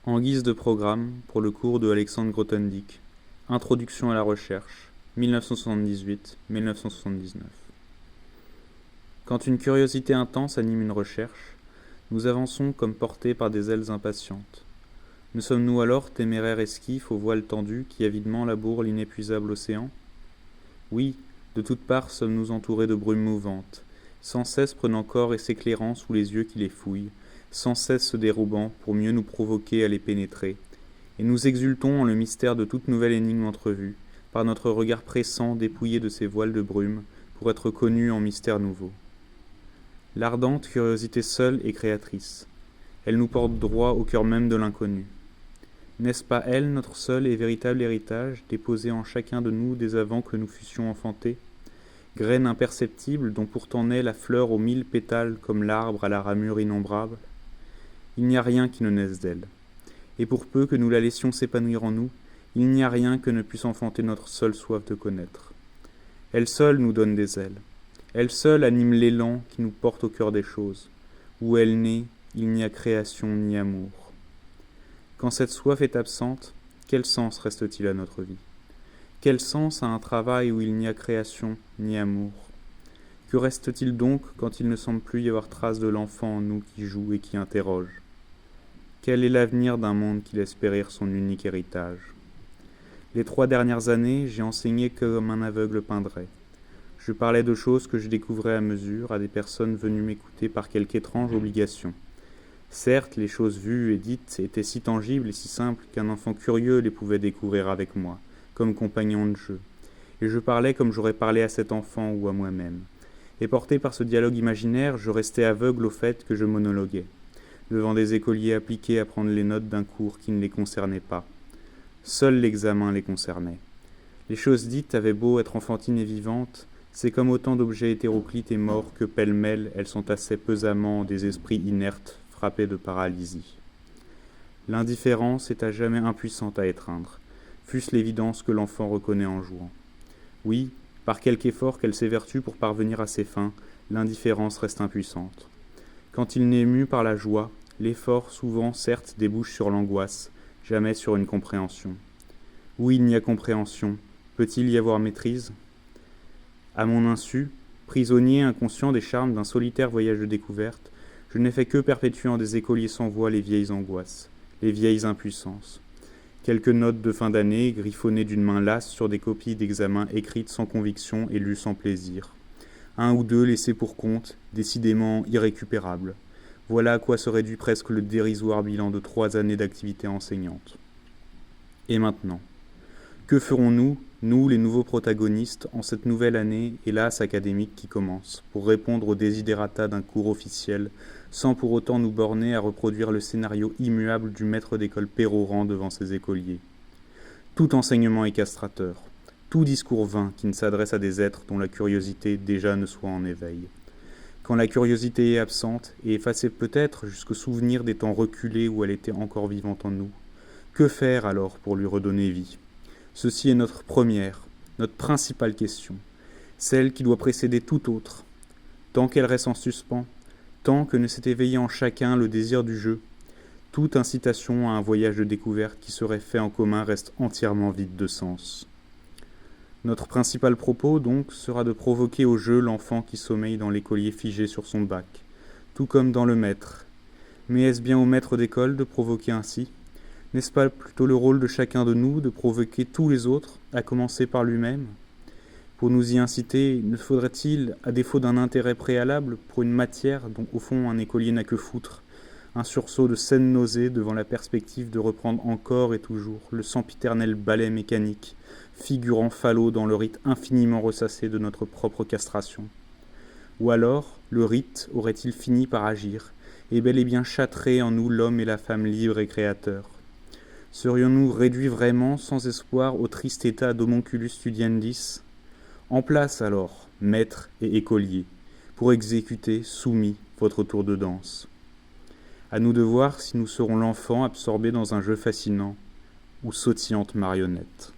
En guise de programme, pour le cours de Alexandre Grothendieck, Introduction à la recherche, 1978-1979. Quand une curiosité intense anime une recherche, nous avançons comme portés par des ailes impatientes. Ne sommes-nous alors téméraires esquifs aux voiles tendues qui avidement labourent l'inépuisable océan ? Oui, de toutes parts sommes-nous entourés de brumes mouvantes, sans cesse prenant corps et s'éclairant sous les yeux qui les fouillent, sans cesse se dérobant pour mieux nous provoquer à les pénétrer, et nous exultons en le mystère de toute nouvelle énigme entrevue, par notre regard pressant dépouillé de ces voiles de brume, pour être connus en mystère nouveau. L'ardente curiosité seule est créatrice. Elle nous porte droit au cœur même de l'inconnu. N'est-ce pas elle notre seul et véritable héritage, déposé en chacun de nous dès avant que nous fussions enfantés ? Graine imperceptible dont pourtant naît la fleur aux 1000 pétales comme l'arbre à la ramure innombrable ? Il n'y a rien qui ne naisse d'elle. Et pour peu que nous la laissions s'épanouir en nous, il n'y a rien que ne puisse enfanter notre seule soif de connaître. Elle seule nous donne des ailes. Elle seule anime l'élan qui nous porte au cœur des choses. Où elle naît, il n'y a création ni amour. Quand cette soif est absente, quel sens reste-t-il à notre vie ? Quel sens à un travail où il n'y a création ni amour ? Que reste-t-il donc quand il ne semble plus y avoir trace de l'enfant en nous qui joue et qui interroge ? Quel est l'avenir d'un monde qui laisse périr son unique héritage ? Les 3 dernières années, j'ai enseigné comme un aveugle peindrait. Je parlais de choses que je découvrais à mesure à des personnes venues m'écouter par quelque étrange obligation. Certes, les choses vues et dites étaient si tangibles et si simples qu'un enfant curieux les pouvait découvrir avec moi, comme compagnon de jeu. Et je parlais comme j'aurais parlé à cet enfant ou à moi-même. Et porté par ce dialogue imaginaire, je restais aveugle au fait que je monologuais, devant des écoliers appliqués à prendre les notes d'un cours qui ne les concernait pas. Seul l'examen les concernait. Les choses dites avaient beau être enfantines et vivantes, c'est comme autant d'objets hétéroclites et morts que pêle-mêle elles s'entassaient pesamment des esprits inertes frappés de paralysie. L'indifférence est à jamais impuissante à étreindre, fût-ce l'évidence que l'enfant reconnaît en jouant. Oui, par quelque effort qu'elle s'évertue pour parvenir à ses fins, l'indifférence reste impuissante. Quand il n'est mu par la joie, l'effort souvent certes débouche sur l'angoisse, jamais sur une compréhension. Où il n'y a compréhension, peut-il y avoir maîtrise ? À mon insu, prisonnier inconscient des charmes d'un solitaire voyage de découverte, je n'ai fait que perpétuer en des écoliers sans voix les vieilles angoisses, les vieilles impuissances. Quelques notes de fin d'année, griffonnées d'une main lasse sur des copies d'examen écrites sans conviction et lues sans plaisir. Un ou deux laissés pour compte, décidément irrécupérables. Voilà à quoi se réduit presque le dérisoire bilan de 3 années d'activité enseignante. Et maintenant ? Que ferons-nous, nous les nouveaux protagonistes, en cette nouvelle année, hélas académique qui commence, pour répondre aux desiderata d'un cours officiel, sans pour autant nous borner à reproduire le scénario immuable du maître d'école pérorant devant ses écoliers ? Tout enseignement est castrateur, tout discours vain qui ne s'adresse à des êtres dont la curiosité déjà ne soit en éveil. Quand la curiosité est absente, et effacée peut-être jusqu'au souvenir des temps reculés où elle était encore vivante en nous, que faire alors pour lui redonner vie ? Ceci est notre première, notre principale question, celle qui doit précéder toute autre. Tant qu'elle reste en suspens, tant que ne s'est éveillé en chacun le désir du jeu, toute incitation à un voyage de découverte qui serait fait en commun reste entièrement vide de sens. Notre principal propos, donc, sera de provoquer au jeu l'enfant qui sommeille dans l'écolier figé sur son bac, tout comme dans le maître. Mais est-ce bien au maître d'école de provoquer ainsi ? N'est-ce pas plutôt le rôle de chacun de nous de provoquer tous les autres, à commencer par lui-même ? Pour nous y inciter, ne faudrait-il, à défaut d'un intérêt préalable pour une matière dont au fond un écolier n'a que foutre, un sursaut de saine nausée devant la perspective de reprendre encore et toujours le sempiternel ballet mécanique, figurant falot dans le rite infiniment ressassé de notre propre castration ? Ou alors, le rite aurait-il fini par agir, et bel et bien châtrer en nous l'homme et la femme libres et créateurs ? Serions-nous réduits vraiment sans espoir au triste état d'homunculus studiendis ? En place alors, maître et écolier, pour exécuter, soumis, votre tour de danse. À nous de voir si nous serons l'enfant absorbé dans un jeu fascinant ou sautillante marionnette.